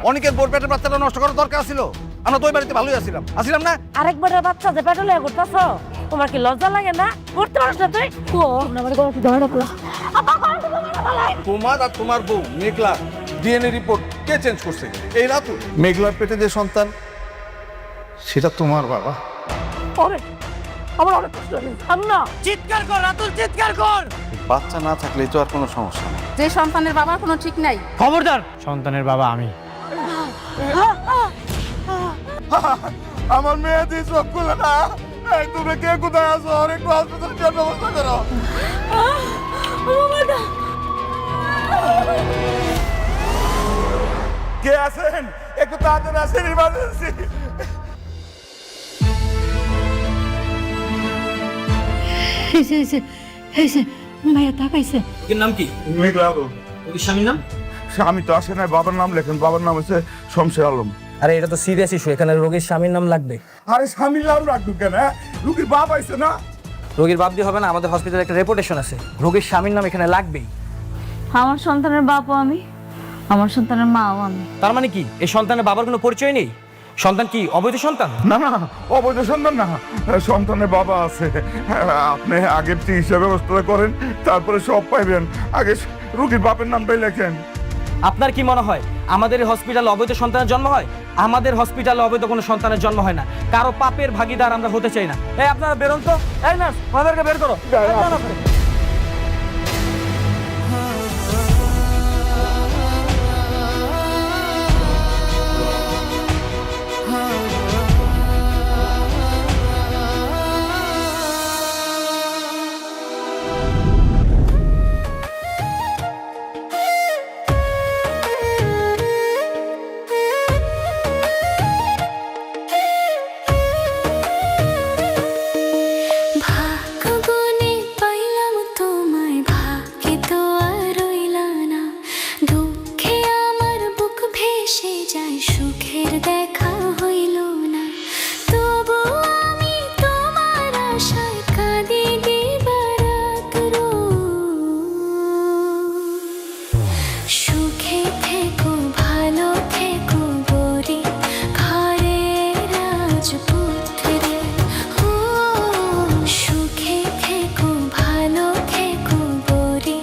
অনেকের বোর পেটের বাচ্চাটা নষ্ট করার দরকার ছিল। আমরা তো ওই বাড়িতে ভালোই আসিলাম না? আরেকবারের বাচ্চা যে পেটে লয়ে ঘুরতেছো, তোমার কি লজ্জা লাগে না? করতে পারছ না তুই? ও আমার গলা কি ধরে রাখলো? তোমার আর তোমার বউ মেঘলা ডিএনএ রিপোর্ট কে চেঞ্জ করছে? এই রাতু। মেঘলার পেটে যে সন্তান সেটা তোমার বাবা। ওরে আমার অনেক কষ্ট হচ্ছে। না চিৎকার কর রাতুল, চিৎকার কর। বাচ্চা না থাকলেই তো আর কোনো সমস্যা নেই। যে সন্তানের বাবার কোনো ঠিক নাই। খবরদার, সন্তানের বাবা আমি। আমার মেয়ে দিয়ে চোখ খুলে না। এই তুমি কে কোথায় আছো? একটু হসপিটালে যাওয়ার ব্যবস্থা করো। কে আছেন? একটু তাড়াতাড়ি আসেন, ইমার্জেন্সি। মায়া তাকাইছে। এর নাম কি? মেঘলা। ওই স্বামীর নাম? স্বামী তো আসে না, বাবার নাম লেখেন। বাবার নাম হচ্ছে শমশের আলম। আরে এটা তো সিরিয়াস ইস্যু, এখানে রোগীর স্বামীর নাম লাগবে। আরে স্বামীর নাম রাখবো কেন? রুগীর বাপ আইছে না। রোগীর বাপ দিয়ে হবে না, আমাদের হসপিটালে একটা রেপুটেশন আছে, রোগীর স্বামীর নাম এখানে লাগবেই। আমার সন্তানের বাপও আমি, আমার সন্তানের মাও আমি। তার মানে কি এই সন্তানের বাবার কোনো পরিচয় নেই? সন্তান কি অবৈধ সন্তান? না না, অবৈধ সন্তান না, সন্তানের বাবা আছে। আপনি আগে চিকিৎসা ব্যবস্থা করেন, তারপরে সব পাইবেন। আগে রুগীর বাপের নামটাই লেখেন। আপনার কি মনে হয় আমাদের এই হসপিটালে অবৈধ সন্তানের জন্ম হয়? আমাদের হসপিটালে অবৈধ কোনো সন্তানের জন্ম হয় না। কারো পাপের ভাগীদার আমরা হতে চাই না। এই আপনারা বেরোন তো। এই নার্স, ওদেরকে বের করো। ভাগ্যগুণে পাইলাম তোমায়, ভাগ্যে তো আর রইলা না। দুঃখে আমার বুক ভেসে যায়, সুখের দেখা হইল না। তবু আমি তোমার আশায় কাঁদি দিবারাত সুখে থেকো, ভালো থেকো গরি ঘরের রাজপুত্রে। ও সুখে থেকো, ভালো থেকো গরি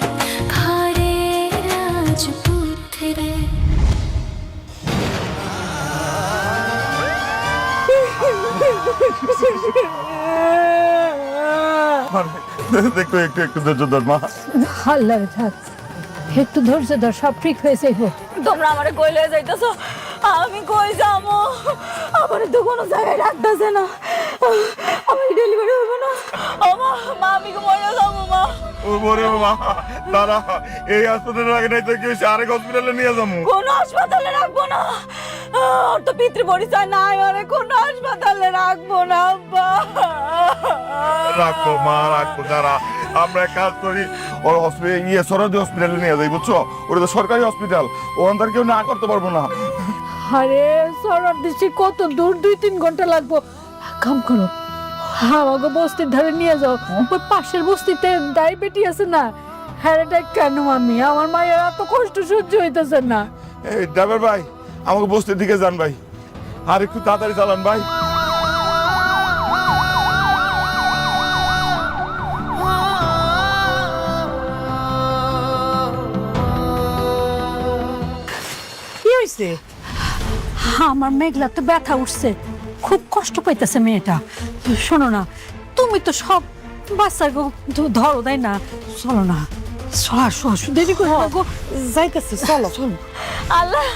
ঘরের রাজপুত্রে। দেখো একটু একটু ধৈর্য ধর মা। আল্লাহ থাক, একটু ধৈর্য ধর, সব ঠিক হয়েছে। তোমরা আমারে কই লয়ে যাইতেছো? আমি কই যাবো? আমারে তো কোনো জায়গায় রাখতেছে না। আমার ডেলিভারি হবে না। মা মা আমি মরে যাবো মা। ও বরে মা, দাঁড়া, এই হাসপাতালে রাখে নাই তো কি হয়েছে? আরেক হসপিটালে নিয়ে যাবো। কোন হাসপাতালে রাখবো না। ওর তো পিতৃ পরিচয় নাই, ওরে কোন হাসপাতালে রাখবো না আব্বা। রাখবো মা, রাখবো। দাঁড়া, আমরা এক কাজ করি, ওর হসপিটাল সরকারি হসপিটালে নিয়ে যাই, বুঝছো? ওটা তো সরকারি হসপিটাল, ওখান থেকে কেউ না করতে পারবো না। আরে সরার দিচ্ছি কত দূর, 2-3 ঘন্টা লাগবো। কাম করো, আমাকে বস্তির ধারে নিয়ে যাও। ওই পাশের বস্তিতে ডায়াবেটি আছে না, হ্যাঁ এটা কেন আমি, আমার মায়ের এত কষ্ট সহ্য হইতেছে না। এই ড্রাইভার ভাই, আমাকে বস্তির দিকে যান ভাই, আর একটু তাড়াতাড়ি চালান ভাই। কি হয়েছে? আমার মেঘলা তো ব্যথা উঠছে, খুব কষ্ট পাইতেছে মেয়েটা। শোনো না, তুমি তো সব বাচ্চা ধরো, তাই না? চলো না, দেরি করে যাইতেছি, চলো চলো। আল্লাহ,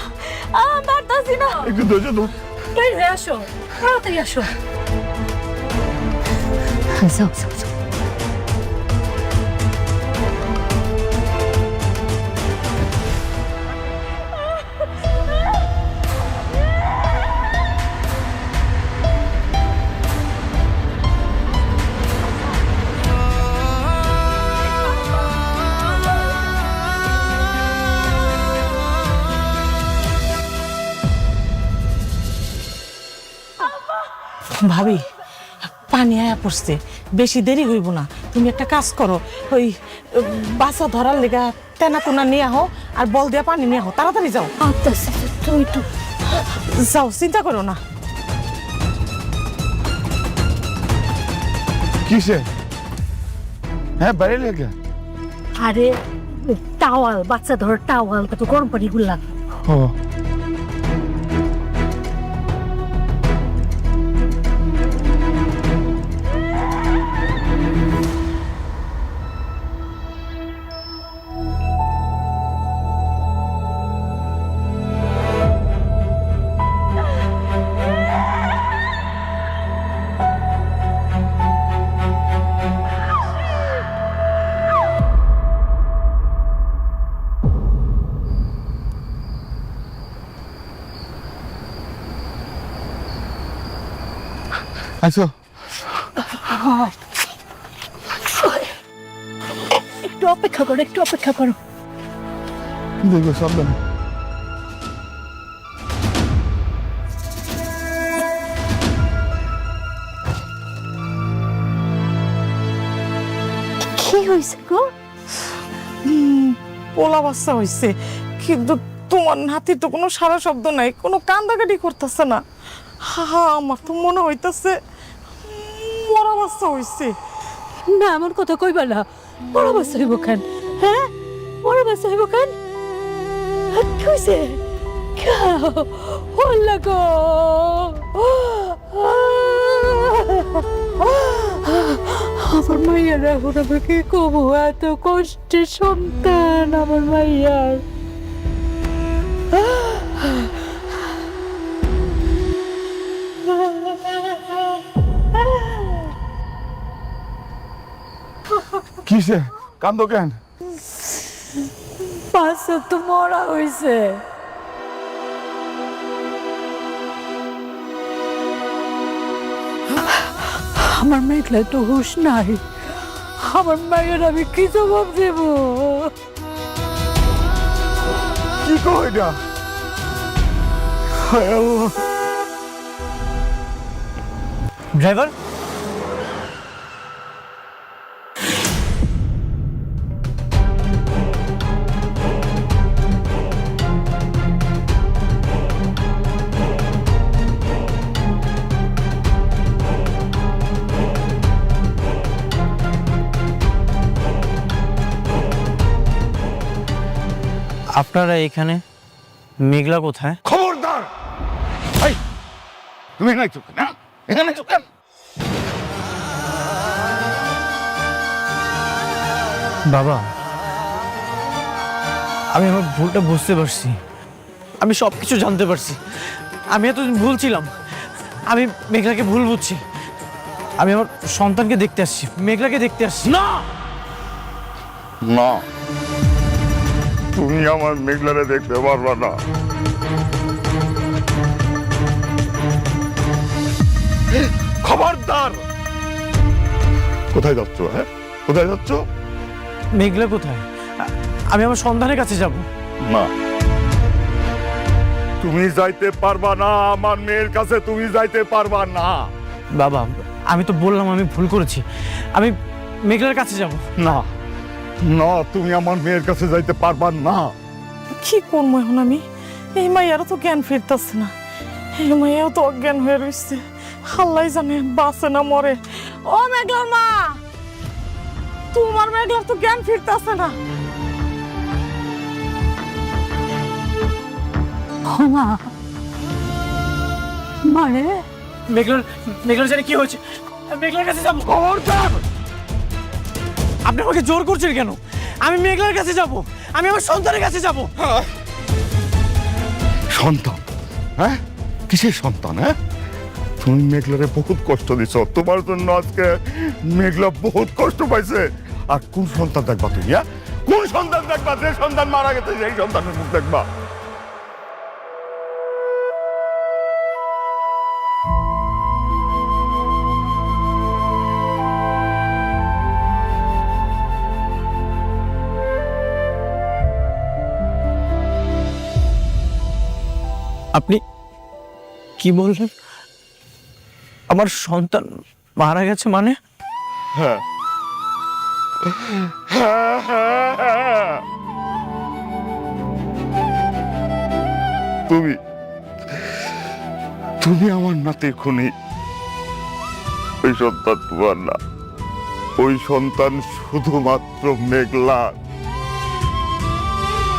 পারতাছি না। একটু ধৈর্য ধর। আসো, তাড়াতাড়ি আসো। যাও যাও যাও। ভাবি, পানি আয়া পড়ছে, বেশি দেরি হইব না। তুমি একটা কাজ করো, ওই বাসা ধরার লেগা তেনা কোনা নিয়ে আহো আর বল দিয়া পানি নিয়ে আহো, তাড়াতাড়ি যাও। আচ্ছা তুই তো যাও, চিন্তা করো না। কিসে? হ্যাঁ বাইরে লেগে। আরে টাওয়াল, বাচ্চা ধর টাওয়াল, কত গরম পানি গুলা। ও আচ্ছা একটু অপেক্ষা করো, একটু অপেক্ষা করো। দেখো সাবধানে। কি হয়েছে গো? পোলা বাচ্চা হয়েছে, কিন্তু তোমার নাতির তো কোনো সারা শব্দ নাই, কোনো কান্দাকাটি করতেছে না। হা হা, আমার তো মনে হইতাছে মরা বাচ্চা হয়েছে। না এমন কথা কইবা না, বড় বাচ্চা হইব কেন? হ্যাঁ বড় বাচ্চা হইব কেন? কি হয়েছে? হল্লা গো, আমার মাইয়ার এখন আমি কি কবো? এত কষ্টের সন্তান আমার মাইয়ার। কিসে কান্দো কেন? বাচ্চা তো মরা হয়েছে। আমার মেঘলা তো হুশ নাই, আমার মায়ের আমি কি জবাব দেব? কি কই না? হায় আল্লাহ। ড্রাইভার, আপনারা এখানে, মেঘলা কোথায়? খবরদার! এই তুমি এখানে চুপ না, এখানে চুপ কেন? বাবা, আমি আমার ভুলটা বুঝতে পারছি, আমি সব কিছু জানতে পারছি। আমি এতদিন ভুল ছিলাম, আমি মেঘলাকে ভুল বুঝছি। আমি আমার সন্তানকে দেখতে আসছি, মেঘলাকে দেখতে আসছি না। না, তুমি আমার মেঘলারে দেখতে পারবা না। খবরদার! কোথায় যাচ্ছ? হ্যাঁ কোথায় যাচ্ছ? মেঘলা কোথায়? আমি আমার সন্তানের কাছে যাব। না, তুমি যাইতে পারবা না, আমার মেয়ের কাছে তুমি যাইতে পারবা না। বাবা, আমি তো বললাম আমি ভুল করেছি, আমি মেঘলার কাছে যাব। না না, তুমি আমার মেয়ের কাছে যাইতে পারবা না। কি করবো এখন আমি? এই মাইয়ারও তো জ্ঞান ফিরতেছে না, এই মাইয়াও তো অজ্ঞান হয়ে রয়েছে। আল্লাহ জানে বাঁচে না মরে। ও মেঘলার মা, তোমার মেঘলার তো জ্ঞান ফিরতেছে না। মা মারে, মেঘলার জানি কি হয়েছে, মেঘলার কাছে যাব। খবরদার! আপনি আমাকে জোর করছেন কেন? আমি মেঘলার কাছে যাব, আমি আমার সন্তানের কাছে যাব। সন্তান? হ্যাঁ কিসের সন্তান? হ্যাঁ তুমি মেঘলারে বহুত কষ্ট দিছ, তোমার জন্য আজকে মেঘলা বহুত কষ্ট পাইছে। আর কোন সন্তান দেখবা তুমি? হ্যাঁ কোন সন্তান দেখবা? যে সন্তান মারা গেছে সেই সন্তানের মুখ দেখবা। আপনি কি বললেন? আমার সন্তান মারা গেছে মানে? হ্যাঁ হ্যাঁ হ্যাঁ হ্যাঁ তুমি তুমি আমার নাতির খুনি। ওই সন্তান তোমার না, ওই সন্তান শুধুমাত্র মেঘলা।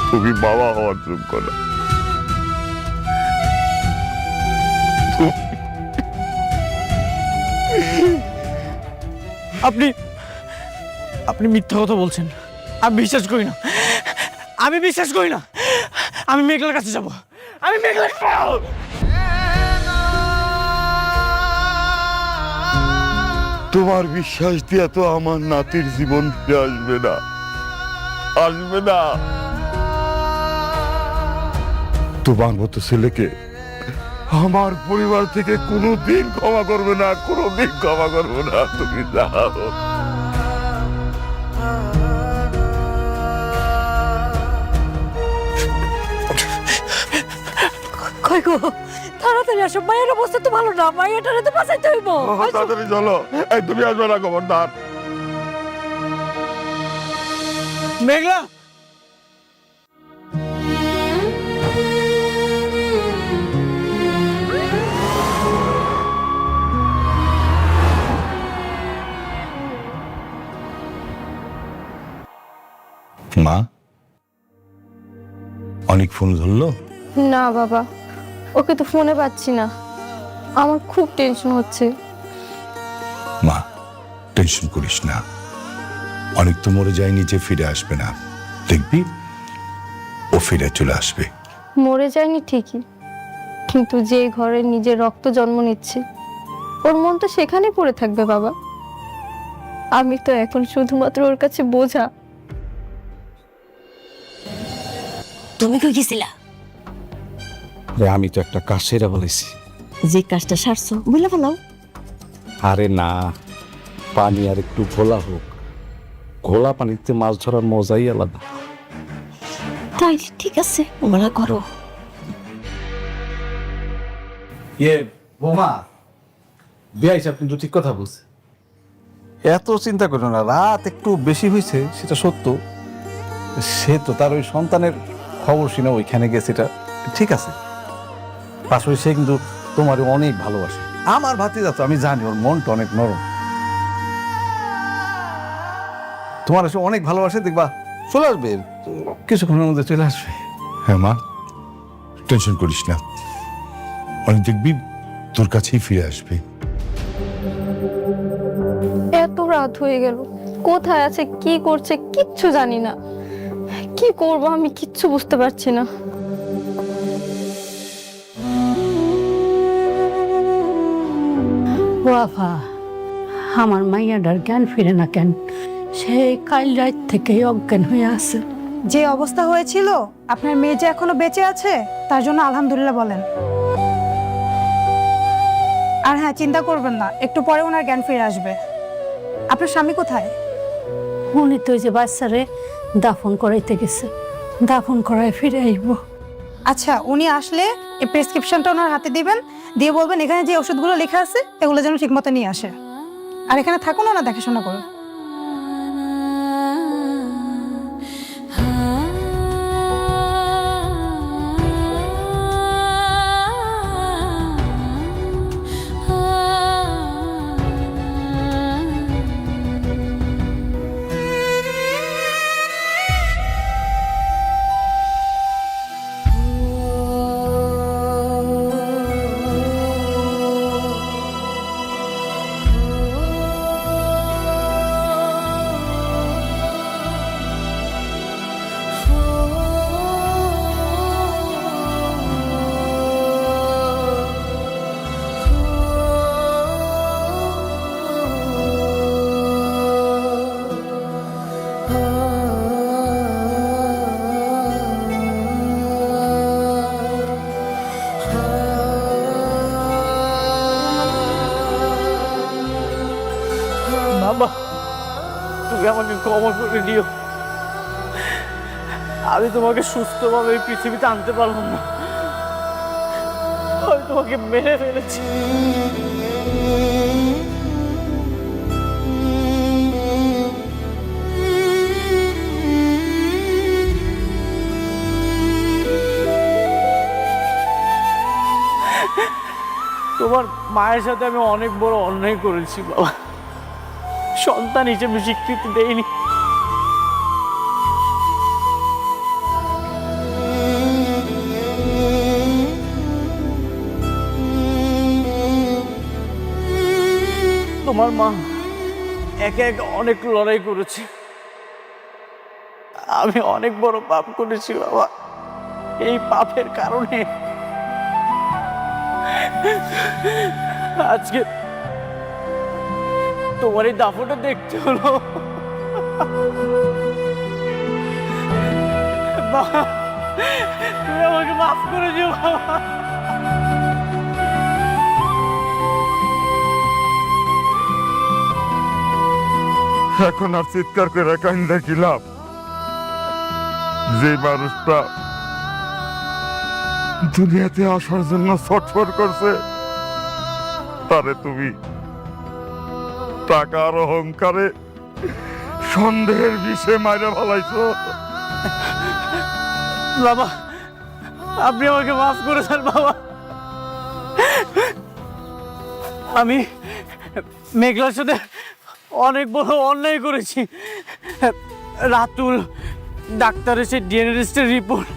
তুমি বাবা হওয়ার যোগ্য না। আপনি আপনি মিথ্যা কথা বলছেন। আমি বিশ্বাস করি না, আমি বিশ্বাস করি না। আমি মেঘলার কাছে যাব, আমি মেঘলার কাছে যাব। তোমার বিশ্বাস দিয়া তো আমার নাতির জীবন ফিরে আসবে না, আসবে না। তোমার মতো ছেলেকে আমার পরিবার থেকে কোনোদিন ক্ষমা করবে না, কোনোদিন ক্ষমা করবে না। তুমি যাও। কই গো, তাড়াতাড়ি আসো, মায়ের অবস্থা তো ভালো না, মায়েরটারে তো বাঁচাইতে হইব। তাড়াতাড়ি চলো। এই তুমি আসবে না খবরদার। মেঘলা, মা, অনেক ফোন ধরলো? না বাবা, ওকে তো ফোনে পাচ্ছি না। আমার খুব টেনশন হচ্ছে। মা, টেনশন করিস না। অনেক তো মরে যায়নি যে ফিরে আসবে না, দেখবি ও ফিরে চলে আসবে। মরে যায়নি ঠিকই, কিন্তু যে ঘরে নিজের রক্ত জন্ম নিচ্ছে ওর মন তো সেখানে পড়ে থাকবে বাবা। আমি তো এখন শুধুমাত্র ওর কাছে বোঝা। তুমি কই গেছিলা? আমি তো একটা কাজ সেরা বলেছি। যে কাজটা সারছো বুঝলে ফেলাও। আরে না, পানি আর একটু ঘোলা হোক, ঘোলা পানিতে মাছ ধরার মজাই আলাদা। তাই ঠিক আছে, ওগুলা করো। বোমা বিয়াই সাহেব কিন্তু ঠিক কথা বলছে। এত চিন্তা করো না, রাত একটু বেশি হয়েছে সেটা সত্য। সে তো তার ওই সন্তানের খবর শুনে ওইখানে গেছে, এটা ঠিক আছে। পাশে সে কিন্তু তোমারও অনেক ভালোবাসে। আমার ভাতিজা তো, আমি জানি ওর মনটা অনেক নরম। তোমার এসে অনেক ভালোবাসে, দেখবা চলে আসবে, কিছুক্ষণের মধ্যে চলে আসবে। হ্যাঁ মা, টেনশন করিস না, অনেক দেখবি তোর কাছেই ফিরে আসবে। এত রাত হয়ে গেল, কোথায় আছে, কি করছে কিচ্ছু জানি না। কি করব আমি কিচ্ছু বুঝতে পারছি না। বাবা, আমার মাইয়াটার জ্ঞান ফিরে না কেন? সেই কাল রাত থেকে অজ্ঞান হয়ে আছে। যে অবস্থা হয়েছিল, আপনার মেয়ে যে এখনো বেঁচে আছে তার জন্য আলহামদুলিল্লাহ বলেন। আর হ্যাঁ, চিন্তা করবেন না, একটু পরে ওনার জ্ঞান ফিরে আসবে। আপনার স্বামী কোথায়? উনি তো ওই যে বাচ্চারে দাফন করাইতে গেছে, দাফন করায় ফিরে আইব। আচ্ছা, উনি আসলে এই প্রেসক্রিপশনটা ওনার হাতে দিবেন, দিয়ে বলবেন এখানে যে ওষুধগুলো লেখা আছে এগুলো যেন ঠিক মতো নিয়ে আসে। আর এখানে থাকুন, ওনার দেখাশোনা করুন। বাবা, তুমি আমাকে ক্ষমা করে দিও। আমি তোমাকে সুস্থভাবে এই পৃথিবীতে আনতে পারলাম না, আমি তোমাকে মেরে ফেলেছি। তোমার মায়ের সাথে আমি অনেক বড় অন্যায় করেছি বাবা, সন্তান হিসেবে স্বীকৃতি দেইনি। তোমার মা একে একে অনেক লড়াই করেছে, আমি অনেক বড় পাপ করেছি বাবা। এই পাপের কারণে আজকে তোমার এই দাফনটা দেখতে হলো। বাবা, তুমি আমাকে মাফ করে দিও বাবা। এখন আর চিৎকার করে কান্দা কি লাভ? যে মানুষটা দুনিয়াতে আসার জন্য ছটফট করছে, তারে তুমি টাকার অহংকারে সন্দেহের বিষে মাইরা ফেলাইছো। বাবা, আপনি আমাকে মাফ করে দেন বাবা। আমি মেঘলার সাথে অনেক বড় অন্যায় করেছি। রাতুল ডাক্তারের সেই ডিএনএ টেস্টের রিপোর্ট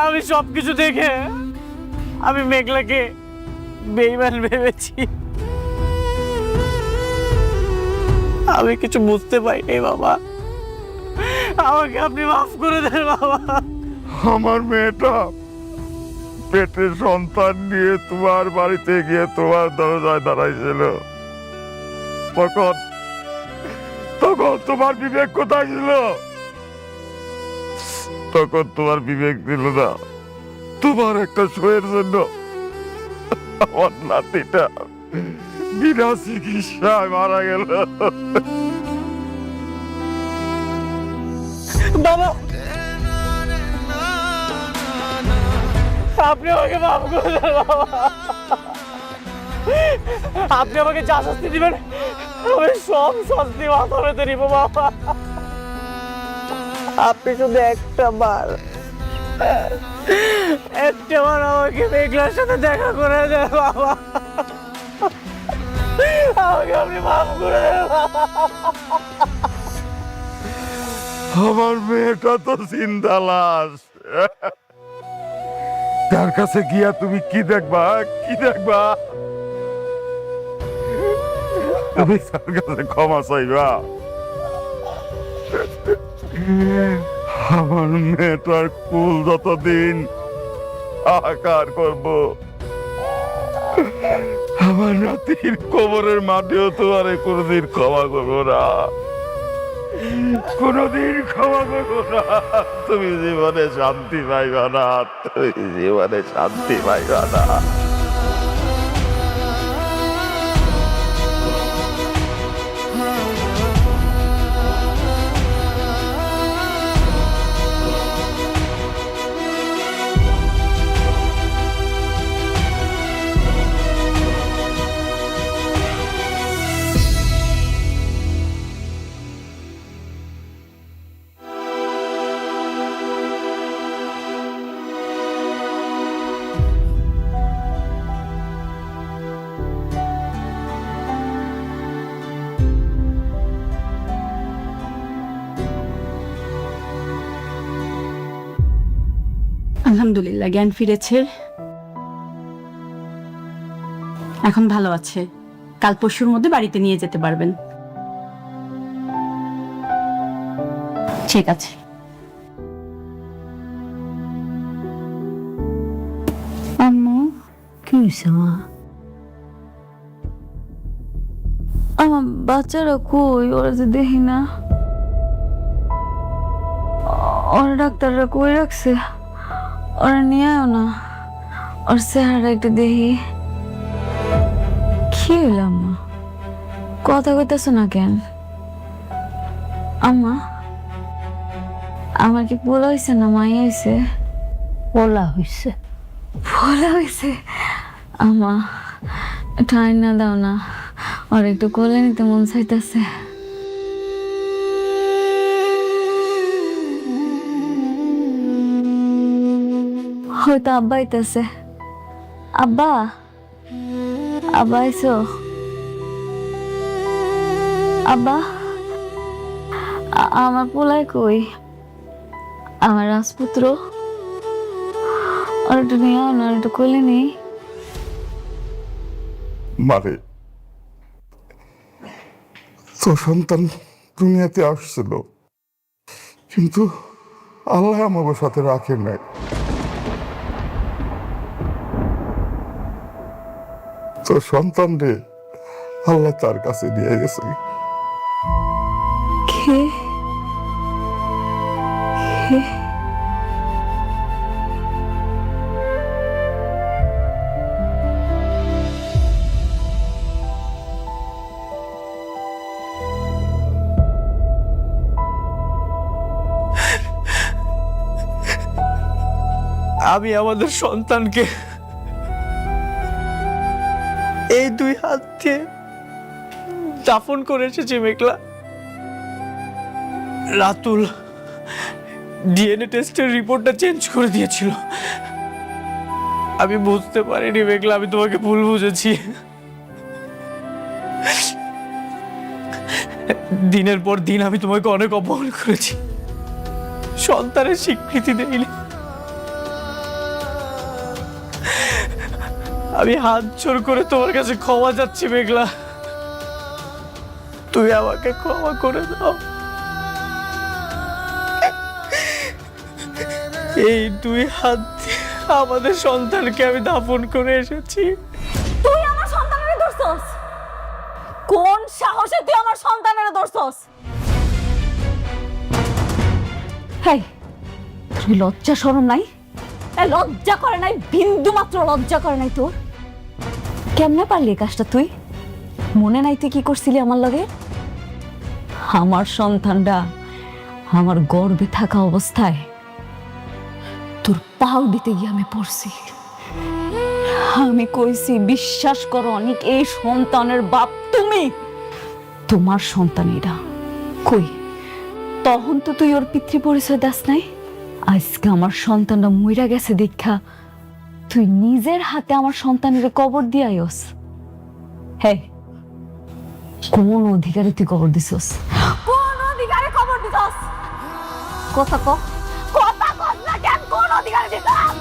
আমি সব কিছু দেখে আমি মেঘলাকে বেঈমান ভেবেছি। আমি কিছু বুঝতে পারিনি বাবা, আমাকে আপনি মাফ করে দেন বাবা। আমার মেয়েটা পেটের সন্তান নিয়ে তোমার বাড়িতে গিয়ে তোমার দরজায় দাঁড়াইছিল, তখন তোমার বিবেক কোথায় ছিল? তখন তোমার বিবেক ছিল না। তোমার একটা শোয়ের জন্য আমার নাতিটা বিনা চিকিৎসায় মারা গেল। বাবা, আপনি আমাকে মাফ করে দেন বাবা। আপনি আমাকে যা শাস্তি দিবেন আমি সব শাস্তি মাথা পেতে নিব বাবা। আপনি শুধু একটা বার আমাকে মেঘলার সাথে দেখা করে দেন বাবা। আমাকে আপনি মাফ করে দেন বাবা। আমার মেয়েটা তো চিন্তা লাশ, তার কাছে গিয়া তুমি কি দেখবা? কি দেখবা? তুমি তার কাছে ক্ষমা চাইবা? আমার মেয়েটার কুল যতদিন আকার করব, আমার নাতির কোমরের মাটিও তোমার কোনদিন ক্ষমা করবো না, কোনদিন ক্ষমা করবো না। তুমি জীবনে শান্তি পাইবা না, তুমি জীবনে শান্তি পাইবা না। আলহামদুলিল্লাহ, জ্ঞান ফিরেছে, এখন ভালো আছে। কাল পরশুর মধ্যে বাড়িতে নিয়ে যেতে পারবেন। ঠিক আছে। আম্মু, কি হয়েছে মা? আমার বাচ্চারা কই? ওরা যে দেখি না, ওরা ডাক্তাররা কই রাখছে? ওরা নিয়ে আয় না, ওর চেহারা একটু দেখি। কি হইল আম্মা? কথা কইতেছ না কেন? আম্মা, আমার কি পোলা হয়েছে না মাই হয়েছে? ওলা হয়েছে। পোলা হয়েছে? আম্মা, একটু আইনা দাও না, আর একটু কোলে নিতে মন চাইতেছে। হয়তো আব্বা আইতেছে, আব্বা আব্বা এসো আব্বা আমার পোলায় কই আমার রাজপুত্র আর একটু নিয়ে আনো আর একটু কোলে নেই মারে তোর সন্তান দুনিয়াতে আসছিল, কিন্তু আল্লাহ আমাদের সাথে রাখেন নাই। তোর সন্তান রে আল্লাহ তার কাছে নিয়ে গেছে। কে আমি আমাদের সন্তানকে এই 2 হাত দিয়ে দাফন করে এসেছি মেঘলা। রাতুল ডিএনএ টেস্টের রিপোর্টটা চেঞ্জ করে দিয়েছিল। আমি বুঝতে পারিনি মেঘলা, আমি তোমাকে ভুল বুঝেছি। দিনের পর দিন আমি তোমাকে অনেক অপমান করেছি, সন্তানের স্বীকৃতি দেইনি। আমি হাত জোর করে তোমার কাছে ক্ষমা চাচ্ছি মেঘলা, তুই আমাকে ক্ষমা করে দাও। এই 2 হাত দিয়ে আমাদের সন্তানকে আমি দাফন করে এসেছি। তুই আমার সন্তানের ধরছস? কোন সাহসে তুই আমার সন্তানের ধরছস? হেই, তুই লজ্জা শরম নাই? লজ্জা করে নাই, বিন্দু মাত্র লজ্জা করে নাই তোর? কেমনে পারলি এই কাজটা তুই? মনে নাই তুই কি করছিলি আমার লগে? আমার সন্তানটা আমার গর্ভে থাকা অবস্থায় তোর পাও দিতে গিয়ে আমি পড়ছি। আমি কইছি বিশ্বাস করো অনেক, এই সন্তানের বাপ তুমি, তোমার সন্তান এরা। কই তখন তো তুই ওর পিতৃ পরিচয় দাস নাই। আজকে আমার সন্তানটা মইরা গেছে দেখা তুই নিজের হাতে আমার সন্তানের কবর দিয়ে আইস। হ্যাঁ, কোন অধিকারে তুই কবর দিছস? কোন অধিকারে কবর দিছস? কথা ক, কথা কস না কেন? কোন অধিকারে দিছস?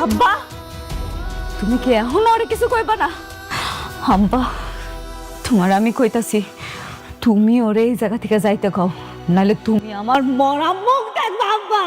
আব্বা, তুমি কি এখন আর কিছু কইবা না? আব্বা, তোমার আমি কইতাছি, তুমি ওরে এই জায়গা থেকে যাইতে কও, নাহলে তুমি আমার মরা মুখ দেখবা। আব্বা।